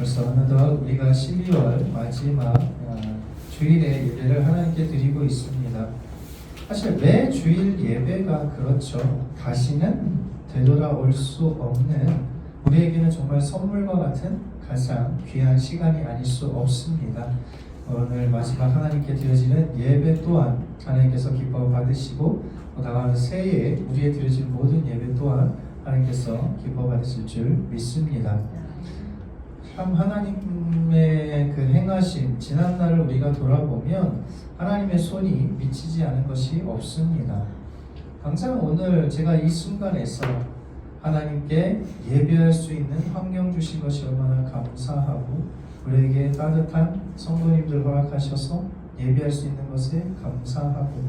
벌써 어느덧 우리가 12월 마지막 주일의 예배를 하나님께 드리고 있습니다. 사실 매 주일 예배가 그렇죠. 다시는 되돌아올 수 없는, 우리에게는 정말 선물과 같은 가장 귀한 시간이 아닐 수 없습니다. 오늘 마지막 하나님께 드려지는 예배 또한 하나님께서 기뻐 받으시고, 나가는 새해에 우리에 드려질 모든 예배 또한 하나님께서 기뻐 받으실 줄 믿습니다. 참 하나님의 그 행하심, 지난날을 우리가 돌아보면 하나님의 손이 미치지 않은 것이 없습니다. 당장 오늘 제가 이 순간에서 하나님께 예배할 수 있는 환경 주신 것이 얼마나 감사하고, 우리에게 따뜻한 성도님들 허락하셔서 예배할 수 있는 것에 감사하고,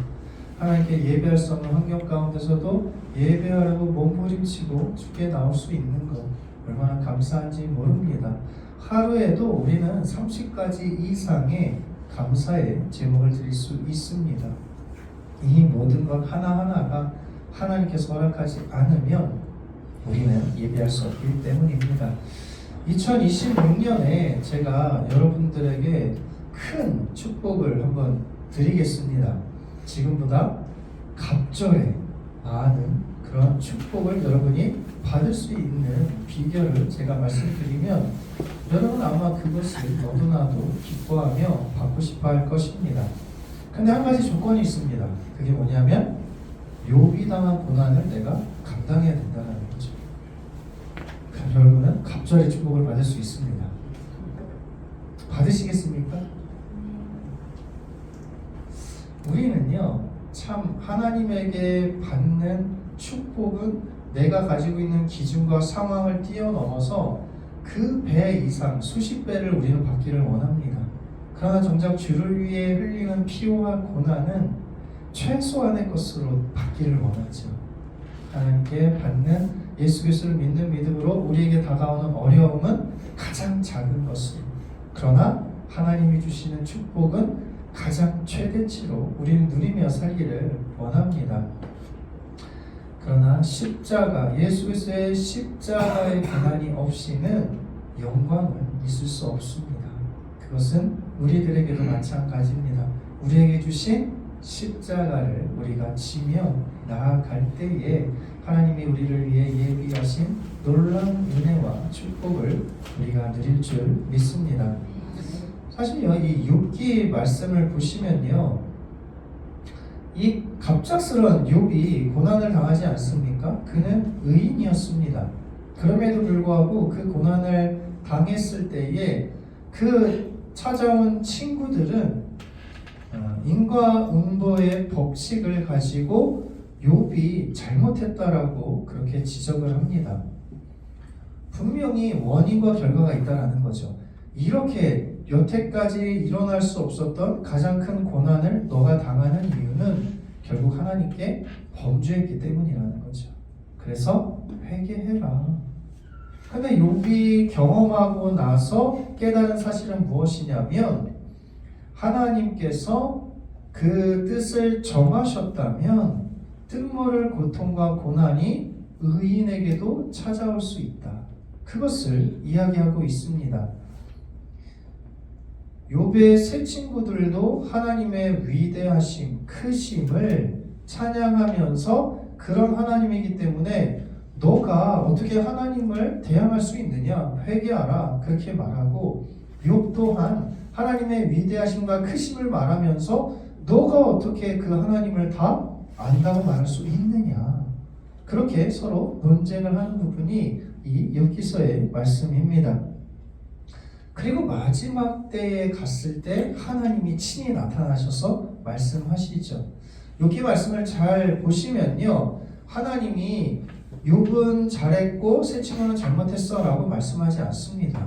하나님께 예배할 수 없는 환경 가운데서도 예배하라고 몸부림치고 주께 나올 수 있는 것, 얼마나 감사한지 모릅니다. 하루에도 우리는 30가지 이상의 감사의 제목을 드릴 수 있습니다. 이 모든 것 하나하나가 하나님께서 허락하지 않으면 우리는 예배할 수 없기 때문입니다. 2026년에 제가 여러분들에게 큰 축복을 한번 드리겠습니다. 지금보다 갑절에 많은 그런 축복을 여러분이 받을 수 있는 비결을 제가 말씀드리면 여러분 아마 그것을 너무나도 기뻐하며 받고 싶어 할 것입니다. 근데 한 가지 조건이 있습니다. 그게 뭐냐면 욥이 당한 고난을 내가 감당해야 된다는 거죠. 그럼 여러분은 갑절의 축복을 받을 수 있습니다. 받으시겠습니까? 우리는요, 참 하나님에게 받는 축복은 내가 가지고 있는 기준과 상황을 뛰어넘어서 그 배 이상, 수십 배를 우리는 받기를 원합니다. 그러나 정작 주를 위해 흘리는 피와 고난은 최소한의 것으로 받기를 원하죠. 하나님께 받는 예수 그리스도를 믿는 믿음으로 우리에게 다가오는 어려움은 가장 작은 것으로, 그러나 하나님이 주시는 축복은 가장 최대치로 우리는 누리며 살기를 원합니다. 그러나 십자가, 예수 그리스도의 십자가의 고난이 없이는 영광은 있을 수 없습니다. 그것은 우리들에게도 마찬가지입니다. 우리에게 주신 십자가를 우리가 지며 나아갈 때에 하나님이 우리를 위해 예비하신 놀라운 은혜와 축복을 우리가 누릴 줄 믿습니다. 사실요, 이 욥기 말씀을 보시면요, 이 갑작스러운 욥이 고난을 당하지 않습니까? 그는 의인이었습니다. 그럼에도 불구하고 그 고난을 당했을 때에 그 찾아온 친구들은 인과응보의 법칙을 가지고 욥이 잘못했다라고 그렇게 지적을 합니다. 분명히 원인과 결과가 있다라는 거죠. 이렇게 여태까지 일어날 수 없었던 가장 큰 고난을 너가 당하는 이유는 결국 하나님께 범죄했기 때문이라는 거죠. 그래서 회개해라. 근데 욥이 경험하고 나서 깨달은 사실은 무엇이냐면, 하나님께서 그 뜻을 정하셨다면 뜻모를 고통과 고난이 의인에게도 찾아올 수 있다. 그것을 이야기하고 있습니다. 욥의 세 친구들도 하나님의 위대하심, 크심을 찬양하면서 그런 하나님이기 때문에 너가 어떻게 하나님을 대항할 수 있느냐, 회개하라, 그렇게 말하고, 욥 또한 하나님의 위대하심과 크심을 말하면서 너가 어떻게 그 하나님을 다 안다고 말할 수 있느냐, 그렇게 서로 논쟁을 하는 부분이 이 욥기서의 말씀입니다. 그리고 마지막 때에 갔을 때 하나님이 친히 나타나셔서 말씀하시죠. 욥기 말씀을 잘 보시면요, 하나님이 욥은 잘했고 세 친구는 잘못했어 라고 말씀하지 않습니다.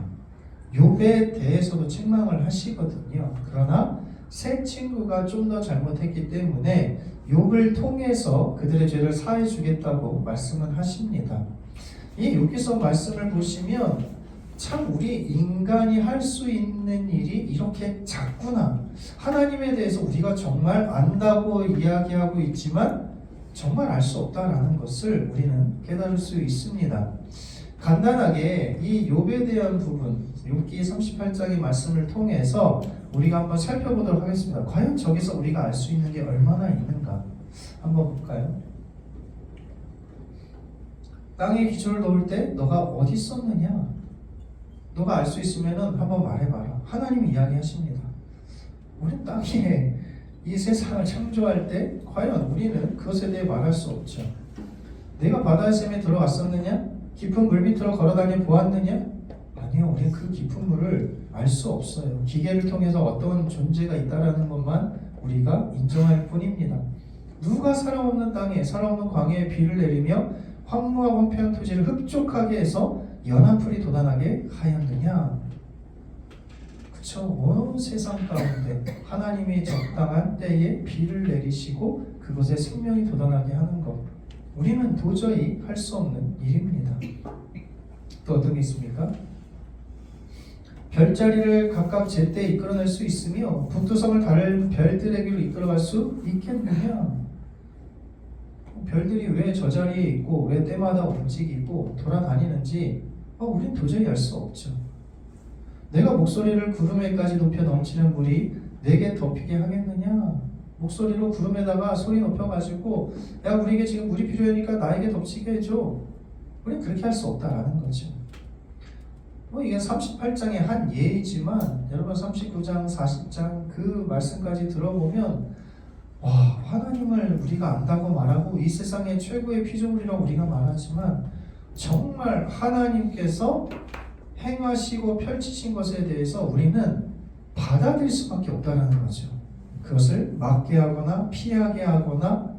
욥에 대해서도 책망을 하시거든요. 그러나 세 친구가 좀 더 잘못했기 때문에 욥을 통해서 그들의 죄를 사해 주겠다고 말씀을 하십니다. 이 욥기서 말씀을 보시면 참 우리 인간이 할 수 있는 일이 이렇게 작구나, 하나님에 대해서 우리가 정말 안다고 이야기하고 있지만 정말 알 수 없다라는 것을 우리는 깨달을 수 있습니다. 간단하게 이 욥에 대한 부분, 욥기 38장의 말씀을 통해서 우리가 한번 살펴보도록 하겠습니다. 과연 저기서 우리가 알 수 있는 게 얼마나 있는가 한번 볼까요? 땅에 기초를 놓을 때 너가 어디 있었느냐? 너가 알 수 있으면 한번 말해봐라. 하나님이 이야기하십니다. 우리 땅에 이 세상을 창조할 때 과연 우리는 그것에 대해 말할 수 없죠. 내가 바다의 샘에 들어갔었느냐? 깊은 물 밑으로 걸어다니 보았느냐? 아니요, 우리는 그 깊은 물을 알 수 없어요. 기계를 통해서 어떤 존재가 있다라는 것만 우리가 인정할 뿐입니다. 누가 살아없는 땅에, 살아없는 광야에 비를 내리며 황무하고 황폐한 토지를 흡족하게 해서 연한 풀이 돋아나게 하였느냐? 그쵸? 온 세상 가운데 하나님이 적당한 때에 비를 내리시고 그것에 생명이 돋아나게 하는 것, 우리는 도저히 할 수 없는 일입니다. 또 어떤 게 있습니까? 별자리를 각각 제때 이끌어낼 수 있으며 북두성을 다른 별들에게로 이끌어갈 수 있겠느냐? 별들이 왜 저 자리에 있고 왜 때마다 움직이고 돌아다니는지 우린 도저히 알 수 없죠. 내가 목소리를 구름에까지 높여 넘치는 물이 내게 덮이게 하겠느냐? 목소리로 구름에다가 소리 높여가지고 야, 우리에게 지금 물이 필요하니까 나에게 덮치게 해줘. 우린 그렇게 할 수 없다라는 거죠. 이게 38장의 한 예이지만 여러분 39장, 40장 그 말씀까지 들어보면 와, 하나님을 우리가 안다고 말하고 이 세상의 최고의 피조물이라고 우리가 말하지만 정말 하나님께서 행하시고 펼치신 것에 대해서 우리는 받아들일 수밖에 없다는 거죠. 그것을 막게 하거나 피하게 하거나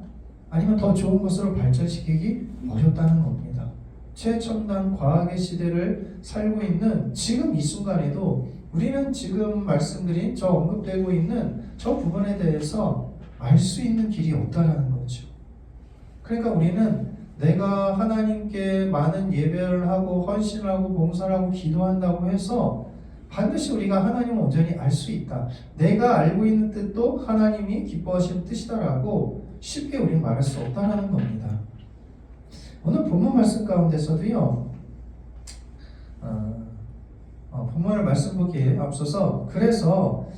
아니면 더 좋은 것으로 발전시키기 어렵다는 겁니다. 최첨단 과학의 시대를 살고 있는 지금 이 순간에도 우리는 지금 말씀드린 저 언급되고 있는 저 부분에 대해서 알 수 있는 길이 없다라는 거죠. 그러니까 우리는 내가 하나님께 많은 예배를 하고 헌신을 하고 봉사를 하고 기도한다고 해서 반드시 우리가 하나님을 온전히 알 수 있다. 내가 알고 있는 뜻도 하나님이 기뻐하시는 뜻이다라고 쉽게 우리는 말할 수 없다라는 겁니다. 오늘 본문 말씀 가운데서도요. 본문을 말씀 보기에 앞서서 그래서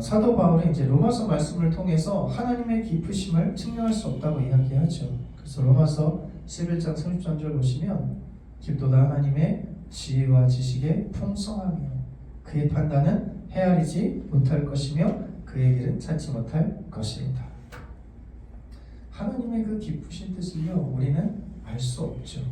사도 바울이 이제 로마서 말씀을 통해서 하나님의 깊으심을 측량할 수 없다고 이야기하죠. 그래서 로마서 11장 33절 보시면 깊도다 하나님의 지혜와 지식의 풍성함이요 그의 판단은 헤아리지 못할 것이며 그의 길은 찾지 못할 것이다. 하나님의 그 깊으신 뜻을요 우리는 알 수 없죠.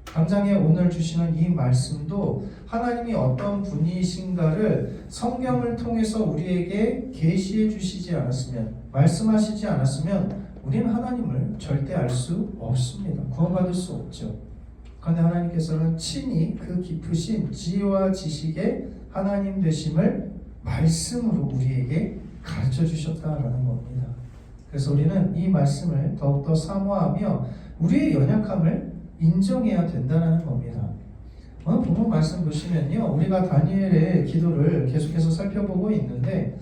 당장에 오늘 주시는 이 말씀도 하나님이 어떤 분이신가를 성경을 통해서 우리에게 계시해 주시지 않았으면, 말씀하시지 않았으면 우리는 하나님을 절대 알 수 없습니다. 구원받을 수 없죠. 그런데 하나님께서는 친히 그 깊으신 지혜와 지식의 하나님 되심을 말씀으로 우리에게 가르쳐 주셨다라는 겁니다. 그래서 우리는 이 말씀을 더욱더 사모하며 우리의 연약함을 인정해야 된다는 겁니다. 오늘 본문 말씀 보시면요, 우리가 다니엘의 기도를 계속해서 살펴보고 있는데,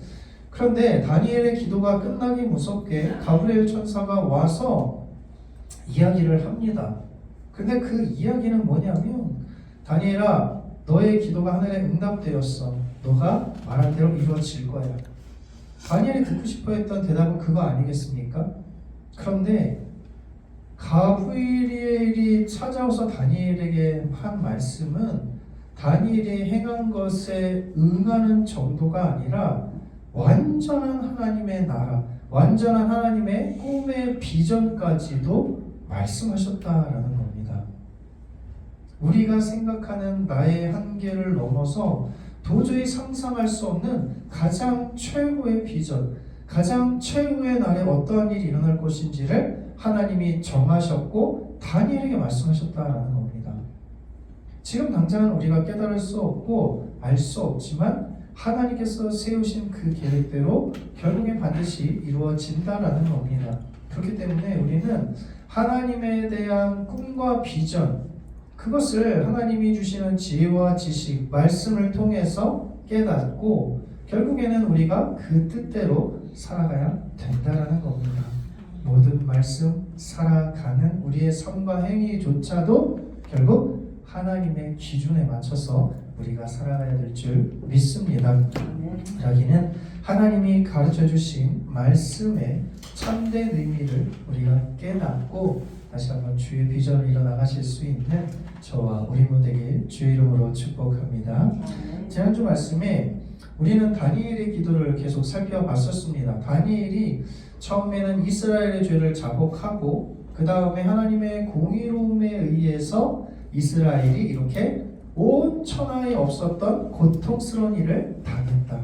그런데 다니엘의 기도가 끝나기 무섭게 가브리엘 천사가 와서 이야기를 합니다. 근데 그 이야기는 뭐냐면, 다니엘아, 너의 기도가 하늘에 응답되었어. 너가 말한 대로 이루어질 거야. 다니엘이 듣고 싶어 했던 대답은 그거 아니겠습니까? 그런데 가브리엘이 찾아와서 다니엘에게 한 말씀은 다니엘이 행한 것에 응하는 정도가 아니라 완전한 하나님의 나라, 완전한 하나님의 꿈의 비전까지도 말씀하셨다라는 겁니다. 우리가 생각하는 나의 한계를 넘어서 도저히 상상할 수 없는 가장 최고의 비전, 가장 최후의 날에 어떠한 일이 일어날 것인지를 하나님이 정하셨고 다니엘에게 말씀하셨다라는 겁니다. 지금 당장은 우리가 깨달을 수 없고 알 수 없지만 하나님께서 세우신 그 계획대로 결국에 반드시 이루어진다라는 겁니다. 그렇기 때문에 우리는 하나님에 대한 꿈과 비전, 그것을 하나님이 주시는 지혜와 지식, 말씀을 통해서 깨닫고 결국에는 우리가 그 뜻대로 살아가야 된다라는 겁니다. 모든 말씀 살아가는 우리의 삶과 행위조차도 결국 하나님의 기준에 맞춰서 우리가 살아가야 될 줄 믿습니다. 여기는 하나님이 가르쳐 주신 말씀의 참된 의미를 우리가 깨닫고 다시 한번 주의 비전을 이뤄나가실 수 있는 저와 우리 모두에게 주의 이름으로 축복합니다. 지난주 말씀에 우리는 다니엘의 기도를 계속 살펴봤었습니다. 다니엘이 처음에는 이스라엘의 죄를 자복하고 그 다음에 하나님의 공의로움에 의해서 이스라엘이 이렇게 온 천하에 없었던 고통스러운 일을 당했다.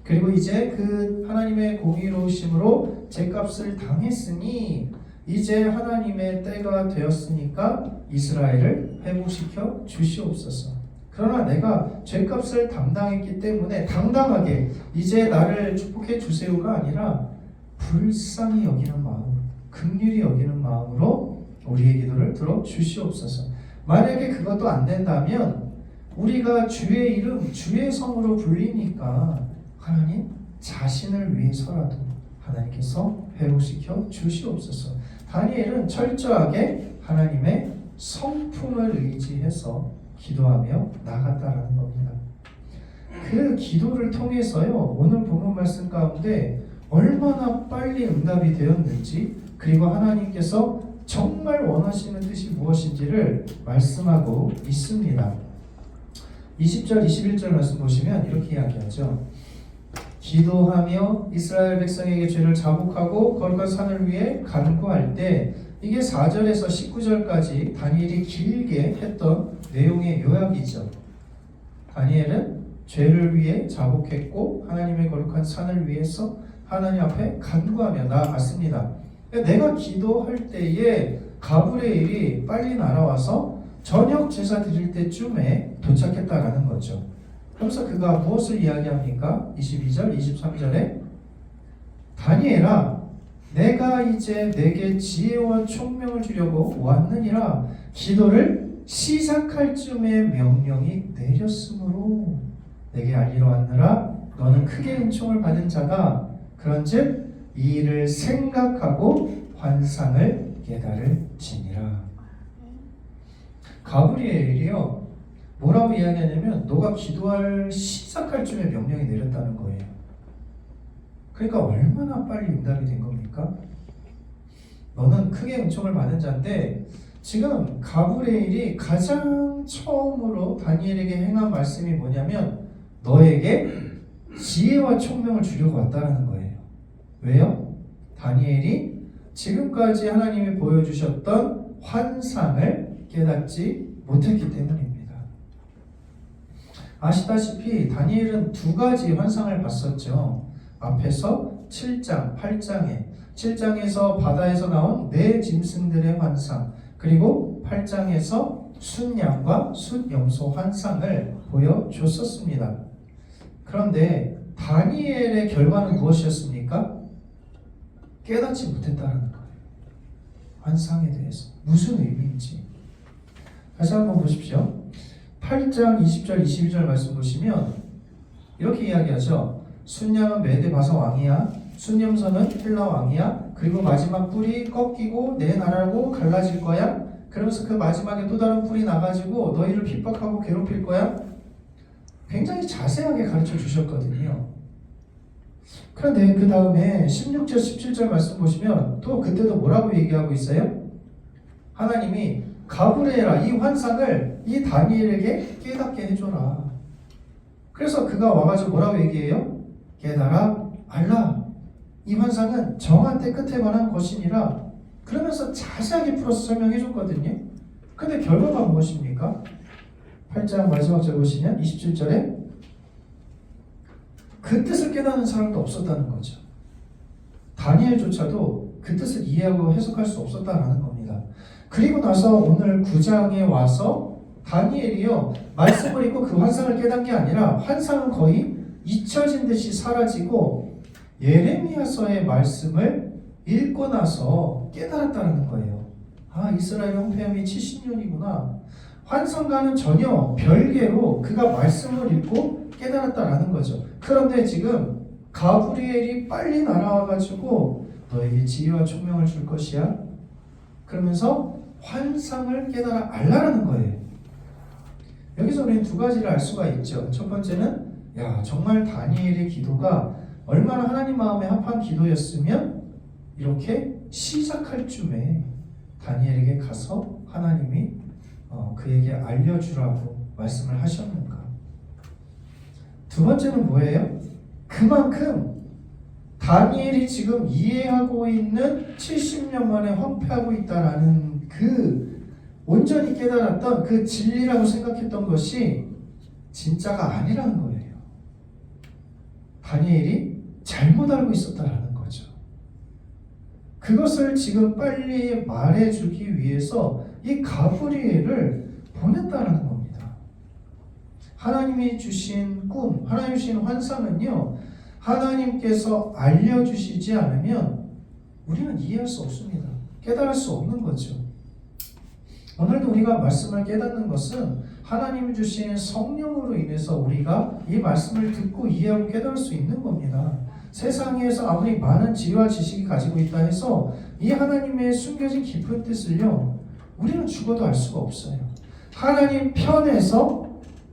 그리고 이제 그 하나님의 공의로우심으로 죗값을 당했으니 이제 하나님의 때가 되었으니까 이스라엘을 회복시켜 주시옵소서. 그러나 내가 죗값을 담당했기 때문에 당당하게 이제 나를 축복해 주세요가 아니라 불쌍히 여기는 마음, 긍휼히 여기는 마음으로 우리의 기도를 들어 주시옵소서. 만약에 그것도 안 된다면 우리가 주의 이름, 주의 성으로 불리니까 하나님 자신을 위해서라도 하나님께서 회복시켜 주시옵소서. 다니엘은 철저하게 하나님의 성품을 의지해서 기도하며 나갔다라는 겁니다. 그 기도를 통해서요, 오늘 본문 말씀 가운데 얼마나 빨리 응답이 되었는지, 그리고 하나님께서 정말 원하시는 뜻이 무엇인지를 말씀하고 있습니다. 20절, 21절 말씀 보시면 이렇게 이야기하죠. 기도하며 이스라엘 백성에게 죄를 자복하고 거룩한 산을 위해 간구할 때, 이게 4절에서 19절까지 다니엘이 길게 했던 내용의 요약이죠. 다니엘은 죄를 위해 자복했고 하나님의 거룩한 산을 위해서 하나님 앞에 간구하며 나아갔습니다. 내가 기도할 때에 가브리엘이 빨리 날아와서 저녁 제사 드릴 때쯤에 도착했다라는 거죠. 그래서 그가 무엇을 이야기합니까? 22절, 23절에 다니엘아, 내가 이제 내게 지혜와 총명을 주려고 왔느니라. 기도를 시작할 쯤에 명령이 내렸으므로 내게 알리러 왔느라. 너는 크게 은총을 받은 자다. 그런즉 이 일을 생각하고 환상을 깨달을지니라. 가브리엘이요, 뭐라고 이야기하냐면 너가 기도할 시작할 쯤에 명령이 내렸다는 거예요. 그러니까 얼마나 빨리 응답이 된 겁니까? 너는 크게 은총을 받은 자인데, 지금 가브리엘이 가장 처음으로 다니엘에게 행한 말씀이 뭐냐면 너에게 지혜와 총명을 주려고 왔다는 거예요. 왜요? 다니엘이 지금까지 하나님이 보여주셨던 환상을 깨닫지 못했기 때문입니다. 아시다시피 다니엘은 두 가지 환상을 봤었죠. 앞에서 7장, 8장에 7장에서 바다에서 나온 네 짐승들의 환상, 그리고 8장에서 순양과 순염소 환상을 보여줬었습니다. 그런데 다니엘의 결과는 무엇이었습니까? 깨닫지 못했다는 거예요. 환상에 대해서 무슨 의미인지. 다시 한번 보십시오. 8장 20절 22절 말씀 보시면 이렇게 이야기하죠. 순양은 메데 바사 왕이야. 순염소는 헬라 왕이야. 그리고 마지막 뿔이 꺾이고 내 나라로 갈라질 거야. 그러면서 그 마지막에 또 다른 뿔이 나가지고 너희를 핍박하고 괴롭힐 거야. 굉장히 자세하게 가르쳐 주셨거든요. 그런데 그 다음에 16절 17절 말씀 보시면 또 그때도 뭐라고 얘기하고 있어요? 하나님이 가브리엘아, 이 환상을 이 다니엘에게 깨닫게 해줘라. 그래서 그가 와가지고 뭐라고 얘기해요? 깨달아 알라. 이 환상은 정한 때 끝에 관한 것이니라. 그러면서 자세하게 풀어서 설명해 줬거든요. 근데 결과가 무엇입니까? 8장 마지막 절 보시면 27절에 그 뜻을 깨닫는 사람도 없었다는 거죠. 다니엘조차도 그 뜻을 이해하고 해석할 수 없었다는 겁니다. 그리고 나서 오늘 9장에 와서 다니엘이요, 말씀을 읽고 그 환상을 깨닫는 게 아니라 환상은 거의 잊혀진 듯이 사라지고 예레미야서의 말씀을 읽고 나서 깨달았다는 거예요. 아, 이스라엘 형편이 70년이구나. 환상과는 전혀 별개로 그가 말씀을 읽고 깨달았다라는 거죠. 그런데 지금 가브리엘이 빨리 날아와가지고 너에게 지혜와 총명을 줄 것이야. 그러면서 환상을 깨달아 알라라는 거예요. 여기서 우리는 두 가지를 알 수가 있죠. 첫 번째는 정말 다니엘의 기도가 얼마나 하나님 마음에 합한 기도였으면 이렇게 시작할 쯤에 다니엘에게 가서 하나님이 그에게 알려주라고 말씀을 하셨는가. 두 번째는 뭐예요? 그만큼 다니엘이 지금 이해하고 있는 70년 만에 황폐하고 있다라는 그 온전히 깨달았던 그 진리라고 생각했던 것이 진짜가 아니라는 거예요. 다니엘이 잘못 알고 있었다라는 거죠. 그것을 지금 빨리 말해주기 위해서 이 가브리엘을 보냈다는 겁니다. 하나님이 주신 꿈, 하나님이 주신 환상은요, 하나님께서 알려주시지 않으면 우리는 이해할 수 없습니다. 깨달을 수 없는 거죠. 오늘도 우리가 말씀을 깨닫는 것은 하나님이 주신 성령으로 인해서 우리가 이 말씀을 듣고 이해하고 깨달을 수 있는 겁니다. 세상에서 아무리 많은 지혜와 지식이 가지고 있다 해서 이 하나님의 숨겨진 깊은 뜻을요, 우리는 죽어도 알 수가 없어요. 하나님 편에서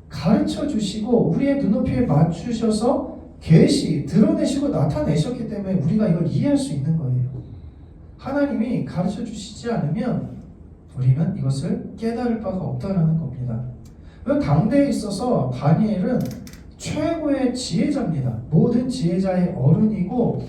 가르쳐 주시고 우리의 눈높이에 맞추셔서 드러내시고 나타내셨기 때문에 우리가 이걸 이해할 수 있는 거예요. 하나님이 가르쳐 주시지 않으면 우리는 이것을 깨달을 바가 없다는 겁니다. 당대에 있어서 다니엘은 최고의 지혜자입니다. 모든 지혜자의 어른이고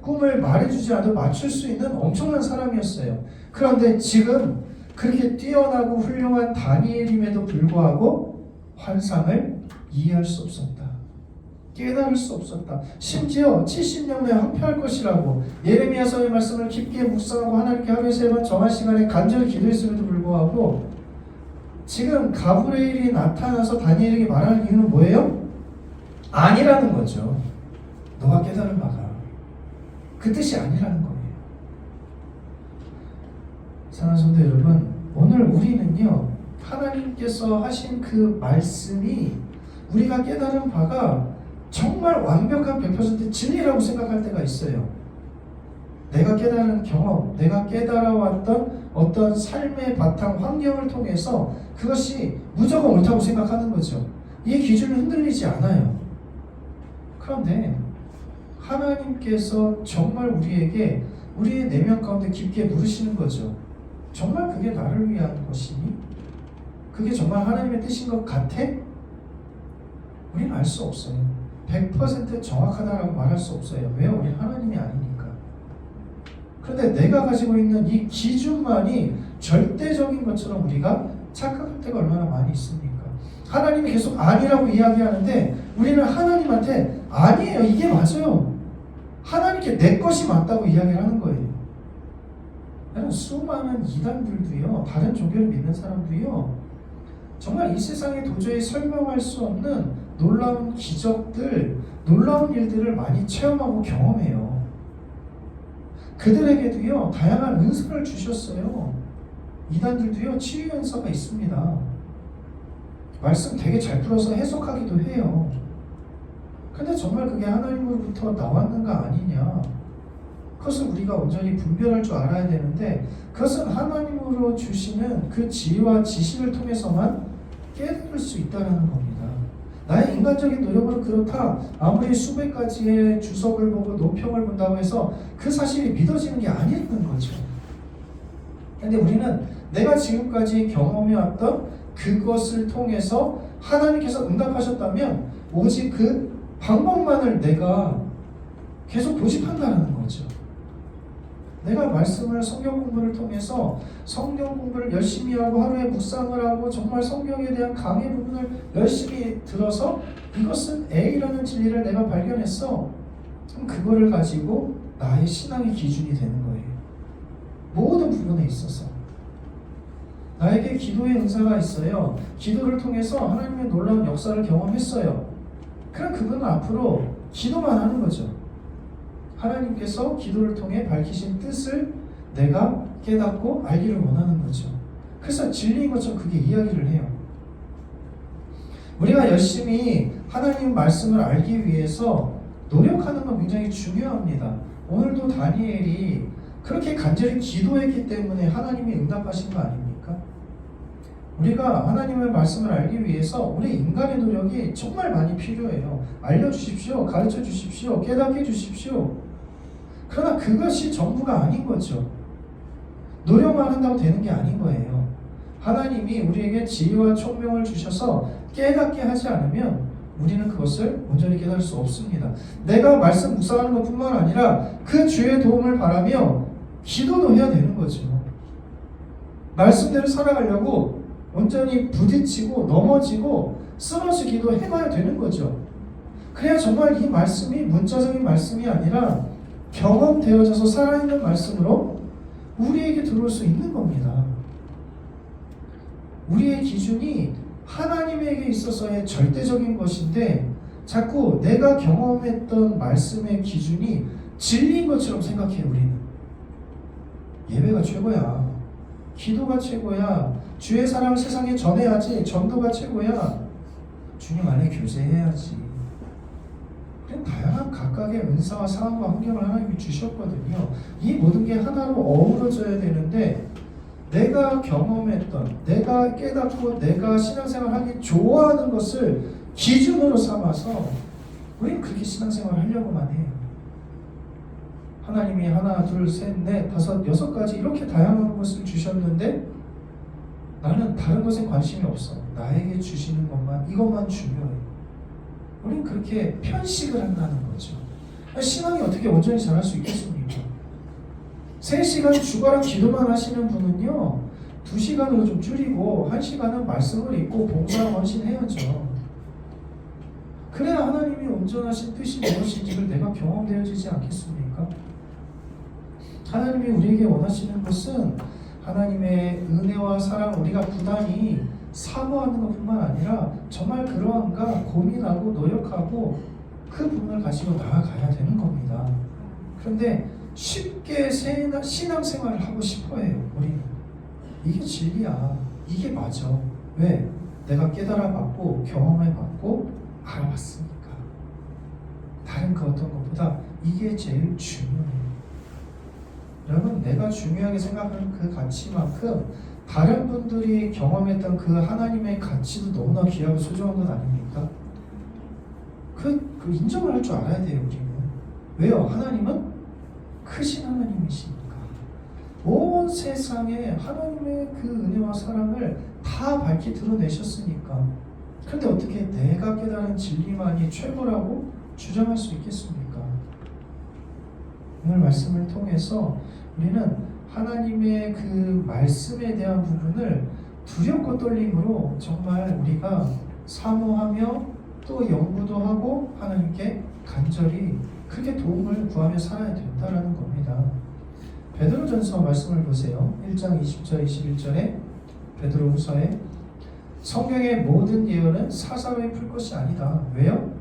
꿈을 말해주지 않아도 맞출 수 있는 엄청난 사람이었어요. 그런데 지금 그렇게 뛰어나고 훌륭한 다니엘임에도 불구하고 환상을 이해할 수 없었다. 깨달을 수 없었다. 심지어 70년 내에 황폐할 것이라고 예레미야서의 말씀을 깊게 묵상하고 하나님께 하루에 3번 정한 시간에 간절히 기도했음에도 불구하고 지금 가브리엘이 나타나서 다니엘에게 말하는 이유는 뭐예요? 아니라는 거죠. 너가 깨달은 바가 그 뜻이 아니라는 거예요. 사랑하는 성도 여러분, 오늘 우리는요, 하나님께서 하신 그 말씀이 우리가 깨달은 바가 정말 완벽한 100% 진리라고 생각할 때가 있어요. 내가 깨달은 경험, 내가 깨달아왔던 어떤 삶의 바탕 환경을 통해서 그것이 무조건 옳다고 생각하는 거죠. 이 기준은 흔들리지 않아요. 그런데 하나님께서 정말 우리에게 우리의 내면 가운데 깊게 물으시는 거죠. 정말 그게 나를 위한 것이니? 그게 정말 하나님의 뜻인 것 같아? 우리는 알 수 없어요. 100% 정확하다라고 말할 수 없어요. 왜요? 우리는 하나님이 아니니까. 그런데 내가 가지고 있는 이 기준만이 절대적인 것처럼 우리가 착각할 때가 얼마나 많이 있습니까? 하나님이 계속 아니라고 이야기하는데 우리는 하나님한테 아니에요, 이게 맞아요, 하나님께 내 것이 맞다고 이야기를 하는 거예요. 수많은 이단들도요, 다른 종교를 믿는 사람도요, 정말 이 세상에 도저히 설명할 수 없는 놀라운 기적들, 놀라운 일들을 많이 체험하고 경험해요. 그들에게도요, 다양한 은사를 주셨어요. 이단들도요, 치유 은사가 있습니다. 말씀 되게 잘 풀어서 해석하기도 해요. 근데 정말 그게 하나님으로부터 나왔는가 아니냐, 그것을 우리가 온전히 분별할 줄 알아야 되는데, 그것은 하나님으로 주시는 그 지혜와 지식을 통해서만 깨달을 수 있다는 겁니다. 나의 인간적인 노력으로 그렇다, 아무리 수백 가지의 주석을 보고 논평을 본다고 해서 그 사실이 믿어지는 게 아니라는 거죠. 근데 우리는 내가 지금까지 경험해왔던 그것을 통해서 하나님께서 응답하셨다면 오직 그 방법만을 내가 계속 고집한다는 거죠. 내가 말씀을, 성경 공부를 통해서 성경 공부를 열심히 하고 하루에 묵상을 하고 정말 성경에 대한 강의 부분을 열심히 들어서 이것은 A라는 진리를 내가 발견했어. 그럼 그거를 가지고 나의 신앙의 기준이 되는 거예요. 모든 부분에 있어서. 나에게 기도의 은사가 있어요. 기도를 통해서 하나님의 놀라운 역사를 경험했어요. 그럼 그분은 앞으로 기도만 하는 거죠. 하나님께서 기도를 통해 밝히신 뜻을 내가 깨닫고 알기를 원하는 거죠. 그래서 진리인 것처럼 그게 이야기를 해요. 우리가 열심히 하나님 말씀을 알기 위해서 노력하는 건 굉장히 중요합니다. 오늘도 다니엘이 그렇게 간절히 기도했기 때문에 하나님이 응답하신 거 아닙니까? 우리가 하나님의 말씀을 알기 위해서 우리 인간의 노력이 정말 많이 필요해요. 알려주십시오. 가르쳐 주십시오. 깨닫게 해주십시오. 그러나 그것이 전부가 아닌 거죠. 노력만 한다고 되는 게 아닌 거예요. 하나님이 우리에게 지혜와 총명을 주셔서 깨닫게 하지 않으면 우리는 그것을 온전히 깨달을 수 없습니다. 내가 말씀 묵상하는 것뿐만 아니라 그 주의 도움을 바라며 기도도 해야 되는 거죠. 말씀대로 살아가려고 온전히 부딪히고 넘어지고 쓰러지기도 해봐야 되는 거죠. 그래야 정말 이 말씀이 문자적인 말씀이 아니라 경험되어져서 살아있는 말씀으로 우리에게 들어올 수 있는 겁니다. 우리의 기준이 하나님에게 있어서의 절대적인 것인데 자꾸 내가 경험했던 말씀의 기준이 진리인 것처럼 생각해요. 우리는 예배가 최고야, 기도가 최고야, 주의 사랑을 세상에 전해야지, 전도가 최고야, 주님 안에 교제해야지. 그냥 다양한 각각의 은사와 상황과 환경을 하나님이 주셨거든요. 이 모든 게 하나로 어우러져야 되는데 내가 경험했던, 내가 깨닫고 내가 신앙생활하기 좋아하는 것을 기준으로 삼아서 우리는 그렇게 신앙생활을 하려고만 해요. 하나님이 하나, 둘, 셋, 넷, 다섯, 여섯 가지 이렇게 다양한 것을 주셨는데 나는 다른 것에 관심이 없어. 나에게 주시는 것만, 이것만 중요해. 우리는 그렇게 편식을 한다는 거죠. 신앙이 어떻게 온전히 잘할 수 있겠습니까? 3시간 주가랑 기도만 하시는 분은요 2시간으로 좀 줄이고 1시간은 말씀을 읽고 봉사와 헌신해야죠. 그래야 하나님이 온전하신 뜻이 무엇인지를 내가 경험되어지지 않겠습니까? 하나님이 우리에게 원하시는 것은 하나님의 은혜와 사랑, 우리가 부단히 사모하는 것뿐만 아니라 정말 그러한가 고민하고 노력하고 그 부분을 가지고 나아가야 되는 겁니다. 그런데 쉽게 신앙생활을 하고 싶어해요. 우리는 이게 진리야, 이게 맞아. 왜? 내가 깨달아봤고 경험해봤고 알아봤으니까. 다른 그 어떤 것보다 이게 제일 중요해요. 여러분, 내가 중요하게 생각하는 그 가치만큼 다른 분들이 경험했던 그 하나님의 가치도 너무나 귀하고 소중한 것 아닙니까? 그 인정을 할 줄 알아야 돼요. 우리는. 왜요? 하나님은 크신 하나님이시니까. 온 세상에 하나님의 그 은혜와 사랑을 다 밝히 드러내셨으니까. 그런데 어떻게 내가 깨달은 진리만이 최고라고 주장할 수 있겠습니까? 오늘 말씀을 통해서 우리는 하나님의 그 말씀에 대한 부분을 두렵고 떨림으로 정말 우리가 사모하며 또 연구도 하고 하나님께 간절히 크게 도움을 구하며 살아야 된다는 겁니다. 베드로전서 말씀을 보세요. 1장 20절 21절에 베드로후서에 성경의 모든 예언은 사사로이 풀 것이 아니다. 왜요?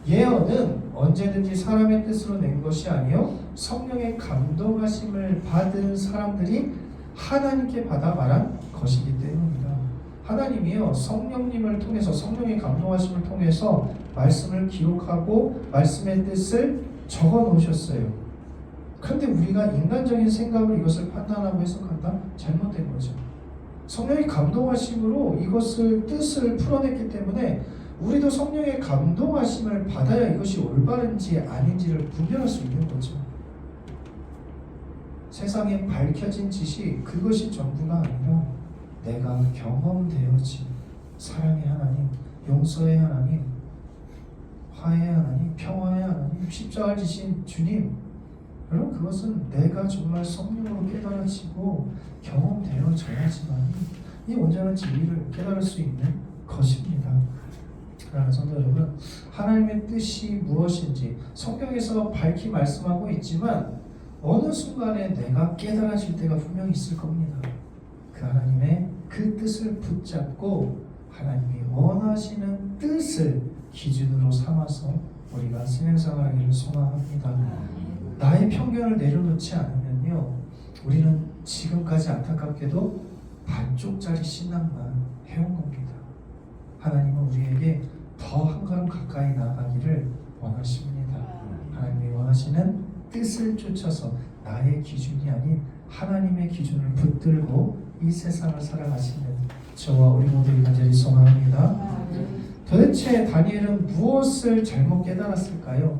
예언은 언제든지 사람의 뜻으로 낸 것이 아니요 성령의 감동하심을 받은 사람들이 하나님께 받아 말한 것이기 때문입니다. 하나님이요 성령님을 통해서, 성령의 감동하심을 통해서 말씀을 기록하고 말씀의 뜻을 적어 놓으셨어요. 그런데 우리가 인간적인 생각으로 이것을 판단하고 해석한다? 잘못된 거죠. 성령의 감동하심으로 이것을 뜻을 풀어냈기 때문에 우리도 성령의 감동하심을 받아야 이것이 올바른지 아닌지를 분별할 수 있는 거죠. 세상에 밝혀진 지식, 그것이 전부가 아니라 내가 경험되어진 사랑의 하나님, 용서의 하나님, 화해의 하나님, 평화의 하나님, 십자가를 지신 주님, 여러분 그것은 내가 정말 성령으로 깨달아지고 경험되어져야지만 이 온전한 진리를 깨달을 수 있는 것입니다. 그러나 성도 여러분, 하나님의 뜻이 무엇인지 성경에서 밝히 말씀하고 있지만 어느 순간에 내가 깨달아질 때가 분명히 있을 겁니다. 그 하나님의 그 뜻을 붙잡고 하나님이 원하시는 뜻을 기준으로 삼아서 우리가 신앙생활하기를 소망합니다. 나의 편견을 내려놓지 않으면요 우리는 지금까지 안타깝게도 반쪽짜리 신앙만 해온 겁니다. 하나님은 우리에게 더 한 걸음 가까이 나아가기를 원하십니다. 하나님이 원하시는 뜻을 쫓아서 나의 기준이 아닌 하나님의 기준을 붙들고 이 세상을 살아가시는 저와 우리 모두를 간절히 소망합니다. 도대체 다니엘은 무엇을 잘못 깨달았을까요?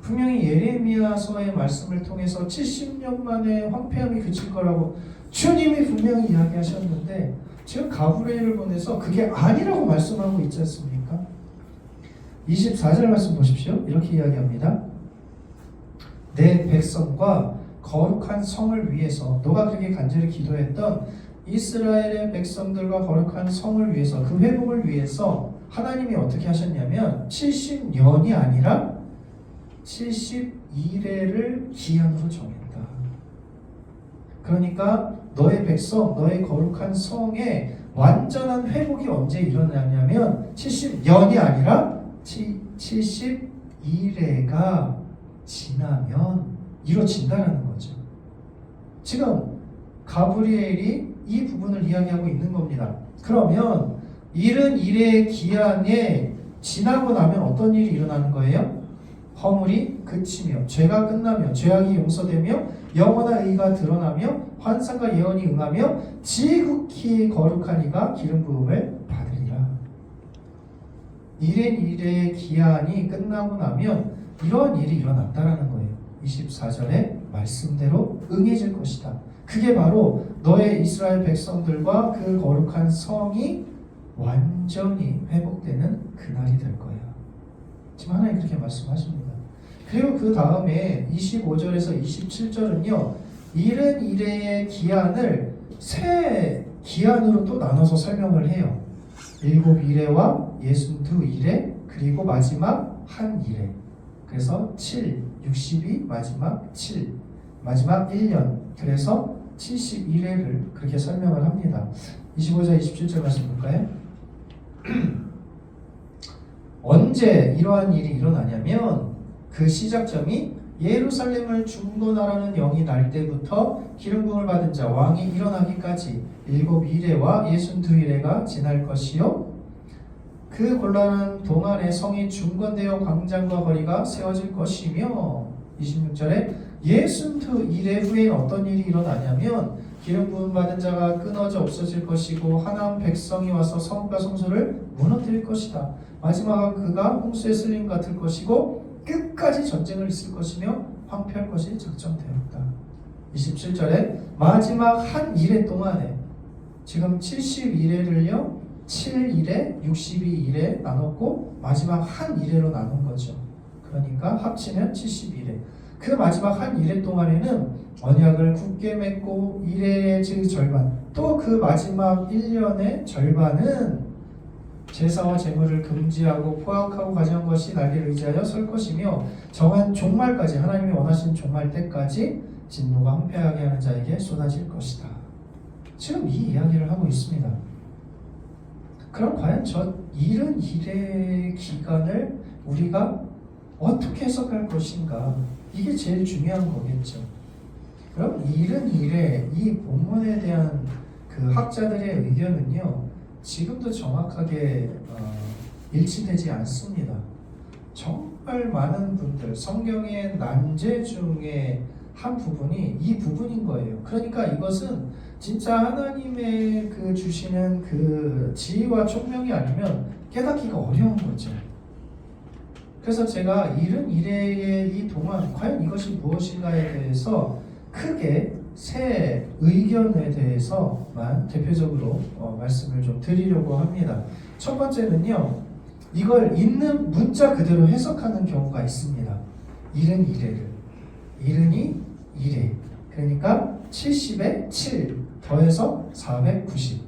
분명히 예레미야서의 말씀을 통해서 70년 만에 황폐함이 그칠 거라고 주님이 분명히 이야기하셨는데 지금 가브리엘을 보내서 그게 아니라고 말씀하고 있지 않습니까? 24절 말씀 보십시오. 이렇게 이야기합니다. 내 백성과 거룩한 성을 위해서 너가 그렇게 간절히 기도했던 이스라엘의 백성들과 거룩한 성을 위해서 그 회복을 위해서 하나님이 어떻게 하셨냐면 70년이 아니라 72레를 기한으로 정했다. 그러니까 너의 백성, 너의 거룩한 성의 완전한 회복이 언제 일어나냐면 70년이 아니라 72레가 지나면 이루어진다는 거죠. 지금 가브리엘이 이 부분을 이야기하고 있는 겁니다. 그러면 71의 기한에 지나고 나면 어떤 일이 일어나는 거예요? 허물이 그치며 죄가 끝나며 죄악이 용서되며 영원한 의가 드러나며 환상과 예언이 응하며 지극히 거룩한 이가 기름 부음을 받으리라. 1의 기한이 끝나고 나면 이런 일이 일어났다라는 거예요. 24절의 말씀대로 응해질 것이다. 그게 바로 너의 이스라엘 백성들과 그 거룩한 성이 완전히 회복되는 그날이 될 거야. 지금 하나님 그렇게 말씀하십니다. 그리고 그 다음에 25절에서 27절은요 71의 기한을 세 기한으로 또 나눠서 설명을 해요. 7일에와 62일에 그리고 마지막 한 일에. 그래서 7, 62, 마지막 7, 마지막 1년. 그래서 71회를 그렇게 설명을 합니다. 25절, 27절 말씀 볼까요? 언제 이러한 일이 일어나냐면 그 시작점이 예루살렘을 중건하라는 영이 날 때부터 기름 부음을 받은 자 왕이 일어나기까지 7일에와 62일에가 지날 것이요 그 곤란한 동안에 성이 중건되어 광장과 거리가 세워질 것이며 26절에 62일의 후에는 어떤 일이 일어나냐면 기름 부음 받은 자가 끊어져 없어질 것이고 하나님 백성이 와서 성과 성소를 무너뜨릴 것이다. 마지막은 그가 홍수의 슬림 같을 것이고 끝까지 전쟁을 있을 것이며 황폐할 것이 작정되었다. 27절에 마지막 한 일해 동안에 지금 71회를요 7일에 62일에 나눴고 마지막 한 일회로 나눈 거죠. 그러니까 합치면 71회. 그 마지막 한 일회 동안에는 언약을 굳게 맺고 일회의 즉 절반 또 그 마지막 1년의 절반은 제사와 제물을 금지하고 포악하고 가져온 것이 날개를 의지하여 설 것이며 정한 종말까지 하나님이 원하신 종말 때까지 진노가 황폐하게 하는 자에게 쏟아질 것이다. 지금 이 이야기를 하고 있습니다. 그럼 과연 저 71의 기간을 우리가 어떻게 해석할 것인가? 이게 제일 중요한 거겠죠. 그럼 71의 이 본문에 대한 그 학자들의 의견은요 지금도 정확하게 일치되지 않습니다. 정말 많은 분들 성경의 난제 중에 한 부분이 이 부분인 거예요. 그러니까 이것은 진짜 하나님의 그 주시는 그 지혜와 총명이 아니면 깨닫기가 어려운 거죠. 그래서 제가 71회의 이 동안 과연 이것이 무엇인가에 대해서 크게 세 의견에 대해서만 대표적으로 말씀을 좀 드리려고 합니다. 첫 번째는요, 이걸 있는 문자 그대로 해석하는 경우가 있습니다. 71회를 72회 그러니까 70에 7 더해서 490.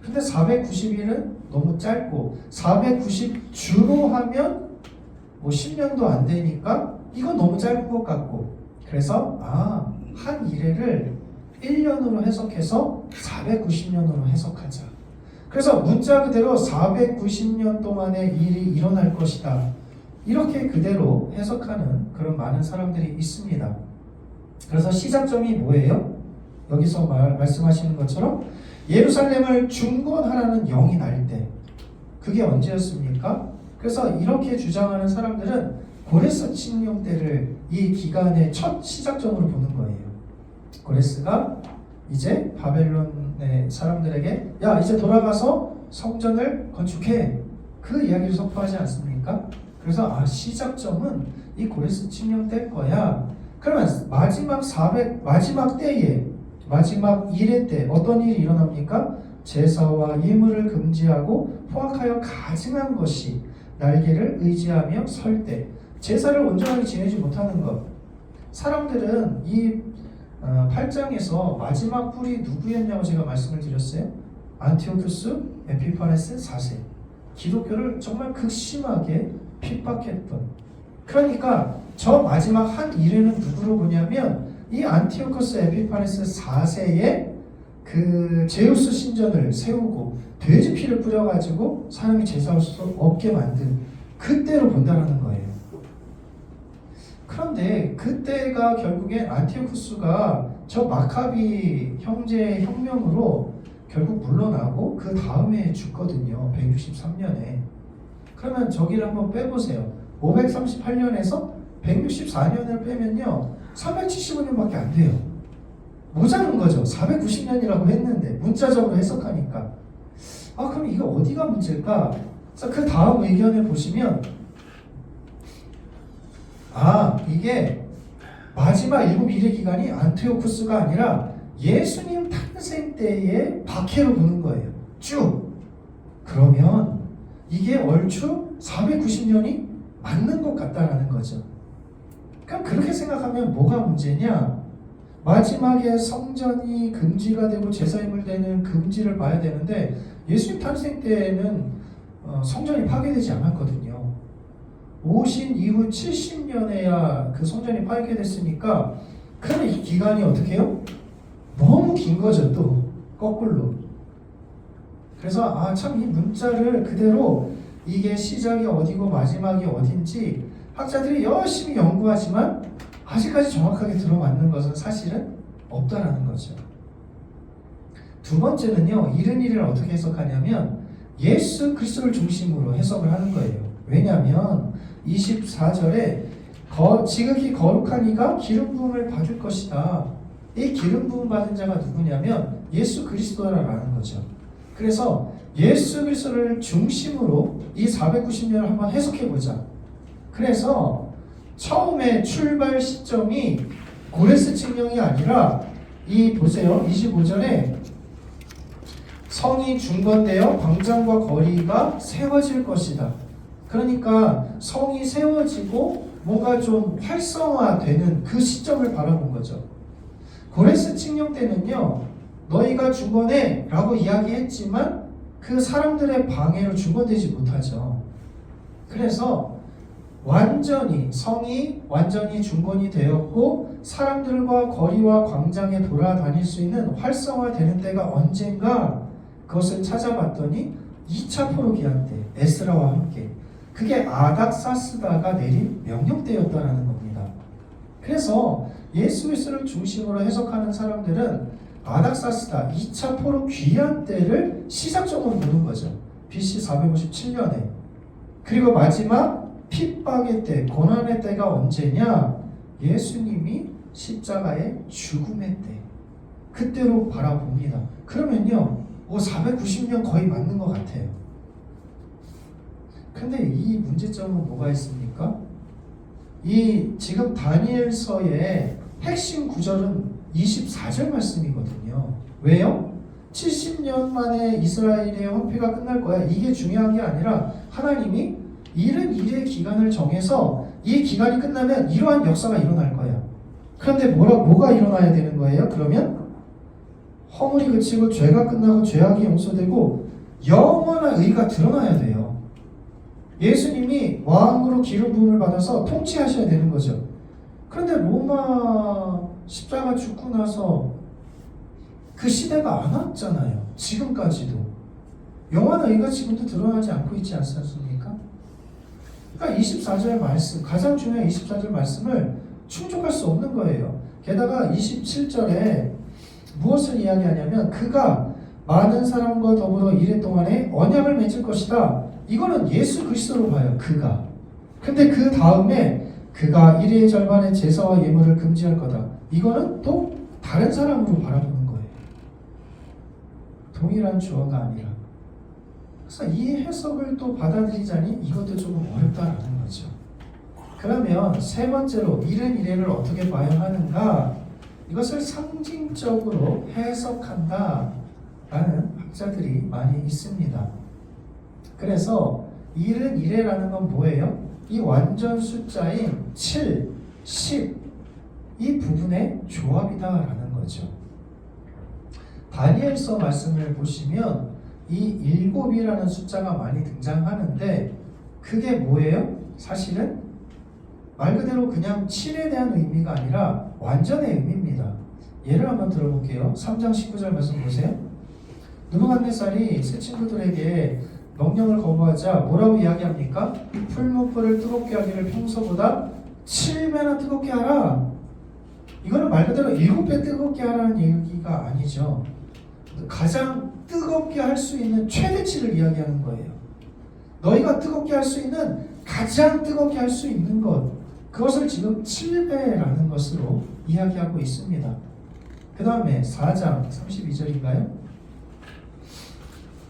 근데 490일은 너무 짧고 490주로 하면 뭐 10년도 안 되니까 이건 너무 짧은 것 같고 그래서 한 일회를 1년으로 해석해서 490년으로 해석하자. 그래서 문자 그대로 490년 동안의 일이 일어날 것이다. 이렇게 그대로 해석하는 그런 많은 사람들이 있습니다. 그래서 시작점이 뭐예요? 여기서 말씀하시는 것처럼 예루살렘을 중건하라는 영이 날 때 그게 언제였습니까? 그래서 이렇게 주장하는 사람들은 고레스 칙령 때를 이 기간의 첫 시작점으로 보는 거예요. 고레스가 이제 바벨론 네, 사람들에게 야 이제 돌아가서 성전을 건축해, 그 이야기를 선포하지 않습니까? 그래서 시작점은 이 고레스 칙령 때일 거야. 그러면 마지막 때에, 마지막 일의 때 어떤 일이 일어납니까? 제사와 예물을 금지하고 포악하여 가증한 것이 날개를 의지하며 설 때, 제사를 온전하게 지내지 못하는 것. 사람들은 이 8장에서 마지막 뿔이 누구였냐고 제가 말씀을 드렸어요. 안티오쿠스 에피파네스 4세. 기독교를 정말 극심하게 핍박했던. 그러니까 저 마지막 한 일에는 누구로 보냐면 이 안티오쿠스 에피파네스 4세의 그 제우스 신전을 세우고 돼지 피를 뿌려가지고 사람이 제사할 수 없게 만든 그때로 본다라는 거예요. 그런데 그때가 결국엔 안티오쿠스가 저 마카비 형제의 혁명으로 결국 물러나고 그 다음에 죽거든요. 163년에. 그러면 저기를 한번 빼보세요. 538년에서 164년을 빼면요 375년밖에 안 돼요. 모자른 거죠. 490년이라고 했는데 문자적으로 해석하니까. 그럼 이거 어디가 문제일까? 그 다음 의견을 보시면 이게 마지막 7일의 기간이 안티오쿠스가 아니라 예수님 탄생 때의 박해로 보는 거예요. 쭉. 그러면 이게 얼추 490년이 맞는 것 같다라는 거죠. 그럼 그렇게 생각하면 뭐가 문제냐? 마지막에 성전이 금지가 되고 제사예물되는 금지를 봐야 되는데 예수님 탄생 때에는 성전이 파괴되지 않았거든요. 오신 이후 70년에야 그 성전이 파괴됐으니까 그러면 이 기간이 어떻게 해요? 너무 긴 거죠. 또 거꾸로. 그래서 참 이 문자를 그대로 이게 시작이 어디고 마지막이 어딘지 학자들이 열심히 연구하지만 아직까지 정확하게 들어맞는 것은 사실은 없다라는 거죠. 두 번째는요, 이른 일을 어떻게 해석하냐면 예수 그리스도를 중심으로 해석을 하는 거예요. 왜냐하면 24절에 지극히 거룩한 이가 기름 부음을 받을 것이다. 이 기름 부음 받은 자가 누구냐면 예수 그리스도라는 거죠. 그래서 예수 그리스도를 중심으로 이 490년을 한번 해석해 보자. 그래서 처음에 출발 시점이 고레스 칙령이 아니라 보세요. 25절에 성이 중건되어 광장과 거리가 세워질 것이다. 그러니까 성이 세워지고 뭔가 좀 활성화되는 그 시점을 바라본 거죠. 고레스 칙령 때는요, 너희가 중건해 라고 이야기했지만 그 사람들의 방해로 중건되지 못하죠. 그래서 성이 완전히 중건이 되었고 사람들과 거리와 광장에 돌아다닐 수 있는 활성화되는 때가 언젠가, 그것을 찾아봤더니 2차 포로기한 때 에스라와 함께, 그게 아닥사스다가 내린 명령때였다라는 겁니다. 그래서 예수 그리스도를 중심으로 해석하는 사람들은 아닥사스다 2차 포로 귀환 때를 시작점으로 보는 거죠. BC 457년에. 그리고 마지막 핍박의 때, 고난의 때가 언제냐? 예수님이 십자가의 죽음의 때, 그때로 바라봅니다. 그러면요 490년 거의 맞는 것 같아요. 근데 이 문제점은 뭐가 있습니까? 지금 다니엘서의 핵심 구절은 24절 말씀이거든요. 왜요? 70년 만에 이스라엘의 황폐가 끝날 거야. 이게 중요한 게 아니라 하나님이 이른 일의 기간을 정해서 이 기간이 끝나면 이러한 역사가 일어날 거야. 그런데 뭐가 일어나야 되는 거예요? 그러면 허물이 그치고 죄가 끝나고 죄악이 용서되고 영원한 의가 드러나야 돼요. 예수님이 왕으로 기름 부음을 받아서 통치하셔야 되는 거죠. 그런데 로마 십자가 죽고 나서 그 시대가 안 왔잖아요. 지금까지도. 영원한 의가 지금도 드러나지 않고 있지 않습니까? 그러니까 24절 말씀, 가장 중요한 24절 말씀을 충족할 수 없는 거예요. 게다가 27절에 무엇을 이야기하냐면 그가 많은 사람과 더불어 이래 동안에 언약을 맺을 것이다. 이거는 예수 그리스도로 봐요. 그가. 근데 그 다음에 그가 이래의 절반의 제사와 예물을 금지할 거다. 이거는 또 다른 사람으로 바라보는 거예요. 동일한 주어가 아니라. 그래서 이 해석을 또 받아들이자니 이것도 조금 어렵다라는 거죠. 그러면 세 번째로 이른 이래를 어떻게 봐야 하는가? 이것을 상징적으로 해석한다 라는 학자들이 많이 있습니다. 그래서 이른 이래라는 건 뭐예요? 이 완전 숫자인 7, 10 이 부분의 조합이다 라는 거죠. 다니엘서 말씀을 보시면 이 7이라는 숫자가 많이 등장하는데 그게 뭐예요? 사실은 말 그대로 그냥 7에 대한 의미가 아니라 완전의 의미입니다. 예를 한번 들어볼게요. 3장 19절 말씀 보세요. 느부갓네살이 새 친구들에게 명령을 거부하자 뭐라고 이야기합니까? 풀무불을 뜨겁게 하기를 평소보다 7배나 뜨겁게 하라. 이거는 말 그대로 7배 뜨겁게 하라는 얘기가 아니죠. 가장 뜨겁게 할 수 있는 최대치를 이야기하는 거예요. 너희가 뜨겁게 할 수 있는 가장 뜨겁게 할 수 있는 것, 그것을 지금 7배라는 것으로 이야기하고 있습니다. 그 다음에 4장 32절인가요?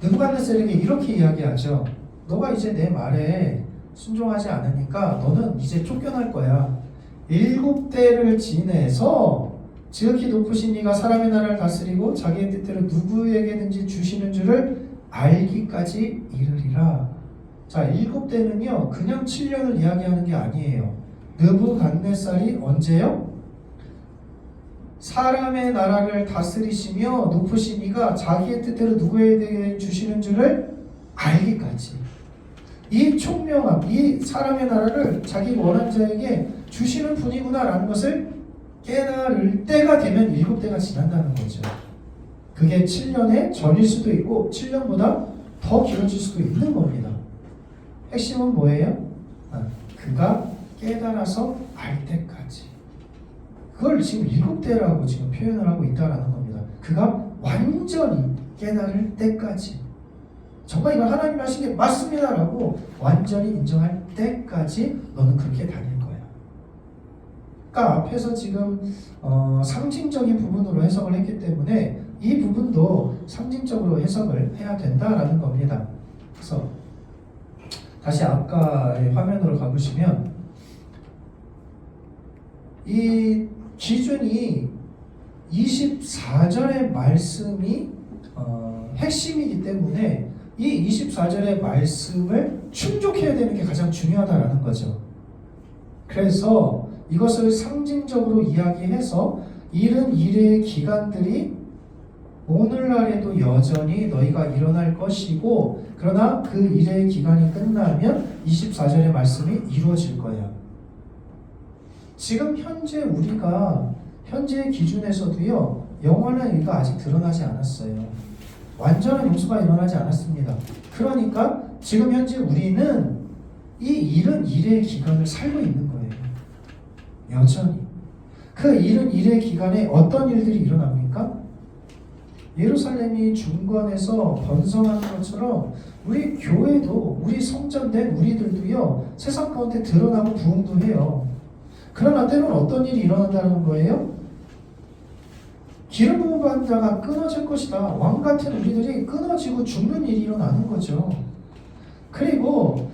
느부갓네살에게 이렇게 이야기하죠. 너가 이제 내 말에 순종하지 않으니까 너는 이제 쫓겨날 거야. 7대를 지내서 지극히 높으신 이가 사람의 나라를 다스리고 자기의 뜻대로 누구에게든지 주시는 줄을 알기까지 이르리라. 자, 7대는요 그냥 7년을 이야기하는 게 아니에요. 느부갓네살이 언제요? 사람의 나라를 다스리시며 높으신 이가 자기의 뜻대로 누구에게 주시는 줄을 알기까지. 이 총명함, 이 사람의 나라를 자기 원하는 자에게 주시는 분이구나라는 것을 깨달을 때가 되면 7대가 지난다는 거죠. 그게 7년의 전일 수도 있고 7년보다 더 길어질 수도 있는 겁니다. 핵심은 뭐예요? 그가 깨달아서 알 때까지. 그걸 지금 7대라고 지금 표현을 하고 있다는 겁니다. 그가 완전히 깨달을 때까지. 정말 이거 하나님 하신 게 맞습니다라고 완전히 인정할 때까지 너는 그렇게 다닐 거야. 그러니까 앞에서 지금 상징적인 부분으로 해석을 했기 때문에 이 부분도 상징적으로 해석을 해야 된다라는 겁니다. 그래서 다시 아까의 화면으로 가보시면 이 기준이 24절의 말씀이 핵심이기 때문에 이 24절의 말씀을 충족해야 되는 게 가장 중요하다라는 거죠. 그래서 이것을 상징적으로 이야기해서 이른 이래의 기간들이 오늘날에도 여전히 너희가 일어날 것이고, 그러나 그 이래의 기간이 끝나면 24절의 말씀이 이루어질 거야. 지금 현재 우리가 현재의 기준에서도요 영원한 의가 아직 드러나지 않았어요. 완전한 용서가 일어나지 않았습니다. 그러니까 지금 현재 우리는 이 이른 이래의 기간을 살고 있는 거예요. 여전히. 그 이른 이래의 기간에 어떤 일들이 일어납니까? 예루살렘이 중건에서 번성하는 것처럼 우리 교회도, 우리 성전된 우리들도요 세상 가운데 드러나고 부흥도 해요. 그러나 때로는 어떤 일이 일어난다는 거예요? 기름 부음 받은 자가 끊어질 것이다. 왕 같은 우리들이 끊어지고 죽는 일이 일어나는 거죠. 그리고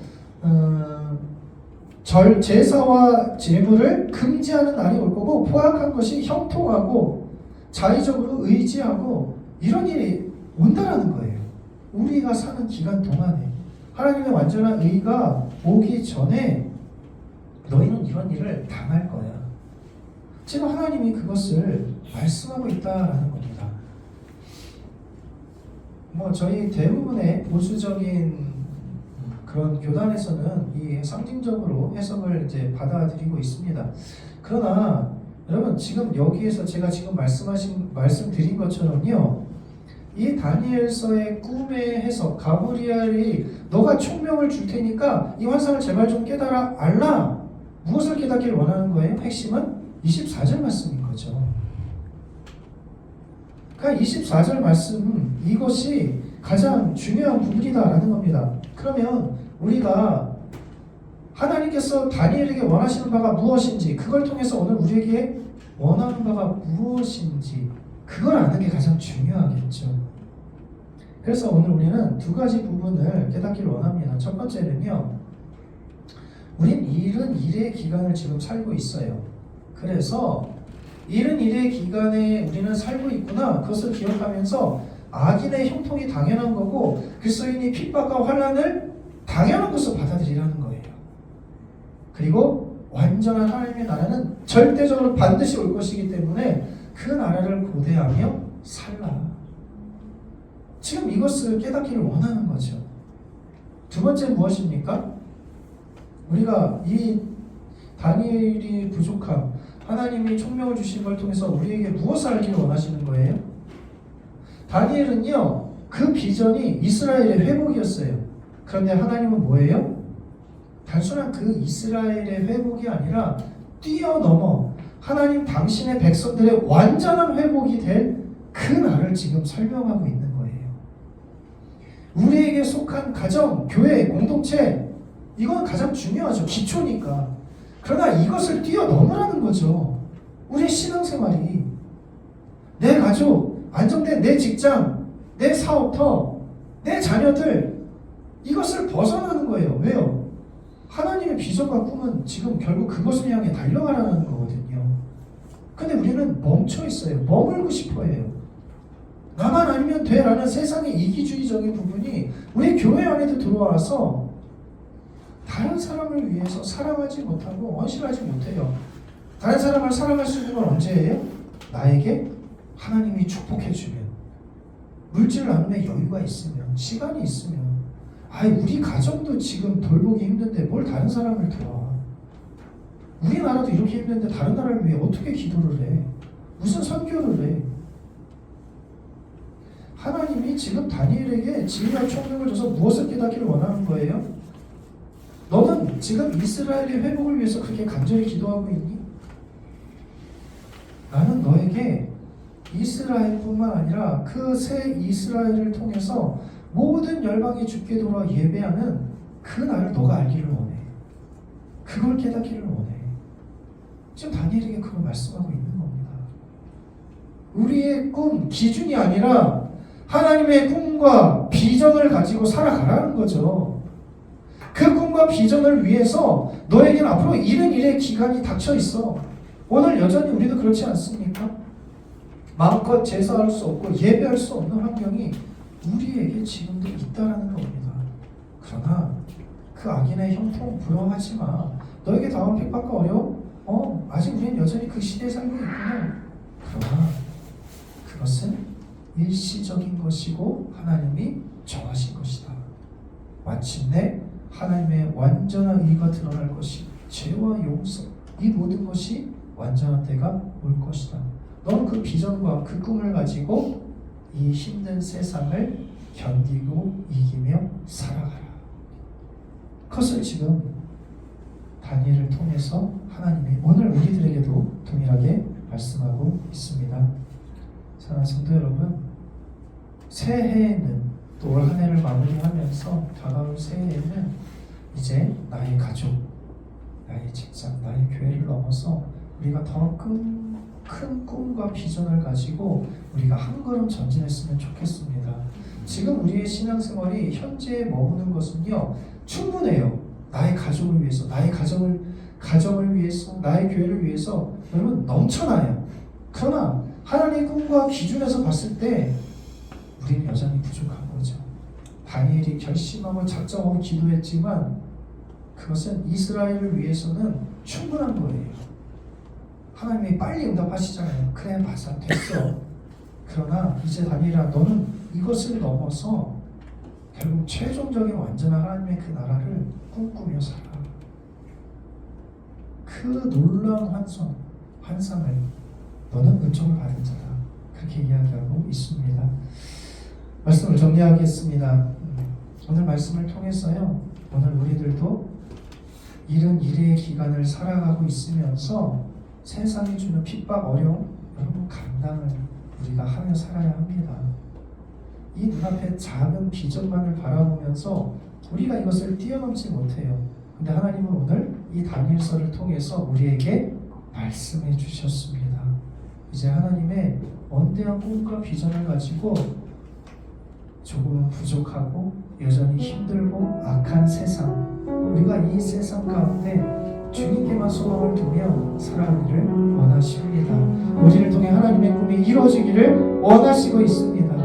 제사와 제물을 금지하는 날이 올 거고, 포악한 것이 형통하고 자의적으로 의지하고 이런 일이 온다라는 거예요. 우리가 사는 기간 동안에 하나님의 완전한 의가 오기 전에 너희는 이런 일을 당할 거야. 지금 하나님이 그것을 말씀하고 있다라는 겁니다. 저희 대부분의 보수적인 그런 교단에서는 이 상징적으로 해석을 이제 받아들이고 있습니다. 그러나 여러분, 지금 여기에서 제가 지금 말씀드린 것처럼요, 이 다니엘서의 꿈의 해석, 가브리엘이 너가 총명을 줄 테니까 이 환상을 제발 좀 깨달아 알라. 무엇을 깨닫기를 원하는 거예요? 핵심은 24절 말씀인 거죠. 그러니까 24절 말씀, 이것이 가장 중요한 부분이다라는 겁니다. 그러면 우리가 하나님께서 다니엘에게 원하시는 바가 무엇인지, 그걸 통해서 오늘 우리에게 원하는 바가 무엇인지 그걸 아는 게 가장 중요하겠죠. 그래서 오늘 우리는 두 가지 부분을 깨닫기를 원합니다. 첫 번째는요, 우린 일은 일의 기간을 지금 살고 있어요. 그래서 일은 일의 기간에 우리는 살고 있구나, 그것을 기억하면서 악인의 형통이 당연한 거고 그리스도인이 핍박과 환난을 당연한 것으로 받아들이라는 거예요. 그리고 완전한 하나님의 나라는 절대적으로 반드시 올 것이기 때문에 그 나라를 고대하며 살라. 지금 이것을 깨닫기를 원하는 거죠. 두 번째 무엇입니까? 우리가 이 다니엘이 부족함, 하나님이 총명을 주신 걸 통해서 우리에게 무엇을 알기를 원하시는 거예요? 다니엘은요, 그 비전이 이스라엘의 회복이었어요. 그런데 하나님은 뭐예요? 단순한 그 이스라엘의 회복이 아니라 뛰어넘어 하나님 당신의 백성들의 완전한 회복이 될 그 날을 지금 설명하고 있는 거예요. 우리에게 속한 가정, 교회, 공동체, 이건 가장 중요하죠. 기초니까. 그러나 이것을 뛰어넘으라는 거죠. 우리의 신앙생활이. 내 가족, 안정된 내 직장, 내 사업터, 내 자녀들, 이것을 벗어나는 거예요. 왜요? 하나님의 비전과 꿈은 지금 결국 그것을 향해 달려가라는 거거든요. 근데 우리는 멈춰 있어요. 머물고 싶어 해요. 나만 아니면 돼 라는 세상의 이기주의적인 부분이 우리 교회 안에도 들어와서 다른 사람을 위해서 사랑하지 못하고 헌신하지 못해요. 다른 사람을 사랑할 수 있는 건 언제예요? 나에게 하나님이 축복해 주면, 물질 나눔에 여유가 있으면, 시간이 있으면. 우리 가정도 지금 돌보기 힘든데 뭘 다른 사람을 도와. 우리나라도 이렇게 힘든데 다른 나라를 위해 어떻게 기도를 해? 무슨 선교를 해? 하나님이 지금 다니엘에게 지혜와 총명을 줘서 무엇을 깨닫기를 원하는 거예요? 너는 지금 이스라엘의 회복을 위해서 그렇게 간절히 기도하고 있니? 나는 너에게 이스라엘뿐만 아니라 그 새 이스라엘을 통해서 모든 열방이 주께 돌아 예배하는 그 날을 너가 알기를 원해. 그걸 깨닫기를 원해. 지금 다니엘에게 그걸 말씀하고 있는 겁니다. 우리의 꿈, 기준이 아니라 하나님의 꿈과 비전을 가지고 살아가라는 거죠. 그 꿈과 비전을 위해서 너에게는 앞으로 일은 일의 기간이 닥쳐 있어. 오늘 여전히 우리도 그렇지 않습니까? 마음껏 제사할 수 없고 예배할 수 없는 환경이 우리에게 지금도 있다라는 겁니다. 그러나 그 악인의 형통 부러워하지 마. 너에게 당한 핍박과 어려움? 아직 우리는 여전히 그 시대에 살고 있구나. 그러나 그것은 일시적인 것이고 하나님이 정하신 것이다. 마침내 하나님의 완전한 의가 드러날 것이, 죄와 용서, 이 모든 것이 완전한 때가 올 것이다. 너는 그 비전과 그 꿈을 가지고 이 힘든 세상을 견디고 이기며 살아가라. 그것을 지금 다니엘을 통해서 하나님이 오늘 우리들에게도 동일하게 말씀하고 있습니다. 사랑하는 성도 여러분, 새해에는 또 올 한 해를 마무리하면서 다가올 새해에는 이제 나의 가족, 나의 직장, 나의 교회를 넘어서 우리가 더 큰 꿈과 비전을 가지고 우리가 한 걸음 전진했으면 좋겠습니다. 지금 우리의 신앙생활이 현재에 머무는 것은요, 충분해요. 나의 가족을 위해서, 나의 가정을 위해서, 나의 교회를 위해서 여러분 넘쳐나요. 그러나 하나님의 꿈과 기준에서 봤을 때 우리는 여전히 부족한 거죠. 다니엘이 결심하고 작정하고 기도했지만 그것은 이스라엘을 위해서는 충분한 거예요. 하나님이 빨리 응답하시잖아요. 그래, 맞아, 됐어. 그러나 이제 다니엘아, 너는 이것을 넘어서 결국 최종적인 완전한 하나님의 그 나라를 꿈꾸며 살아. 그 놀라운 환상을 너는 은총을 받은 자다. 그렇게 이야기하고 있습니다. 말씀을 정리하겠습니다. 오늘 말씀을 통해서요, 오늘 우리들도 일은 일의 기간을 살아가고 있으면서 세상이 주는 핍박, 어려움, 여러분 감당을 우리가 하며 살아야 합니다. 이 눈앞에 작은 비전만을 바라보면서 우리가 이것을 뛰어넘지 못해요. 근데 하나님은 오늘 이 다니엘서를 통해서 우리에게 말씀해 주셨습니다. 이제 하나님의 원대한 꿈과 비전을 가지고 조금은 부족하고 여전히 힘들고 악한 세상, 우리가 이 세상 가운데 주님께만 소망을 두며 살아가기를 원하십니다. 우리를 통해 하나님의 꿈이 이루어지기를 원하시고 있습니다.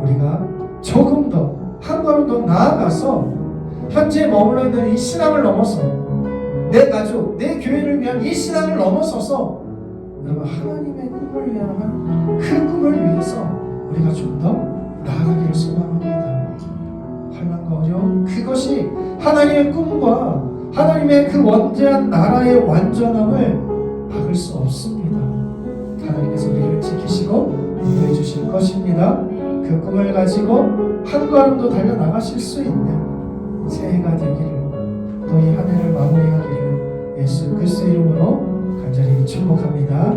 우리가 조금 더 한 걸음 더 나아가서 현재 머물러 있는 이 신앙을 넘어서 내 가족, 내 교회를 위한 이 신앙을 넘어서서 여러분 하나님의 꿈을 위한 그 꿈을 위해서 우리가 좀 더 나아가기를 소망합니다. 환난과 어려움, 그것이 하나님의 꿈과 하나님의 그 원대한 나라의 완전함을 막을 수 없습니다. 하나님께서 우리를 지키시고 인도해 주실 것입니다. 그 꿈을 가지고 한 걸음도 달려나가실 수 있는 새해가 되기를, 또 이 한 해를 마무리하기를 예수 그리스도 이름으로 간절히 축복합니다.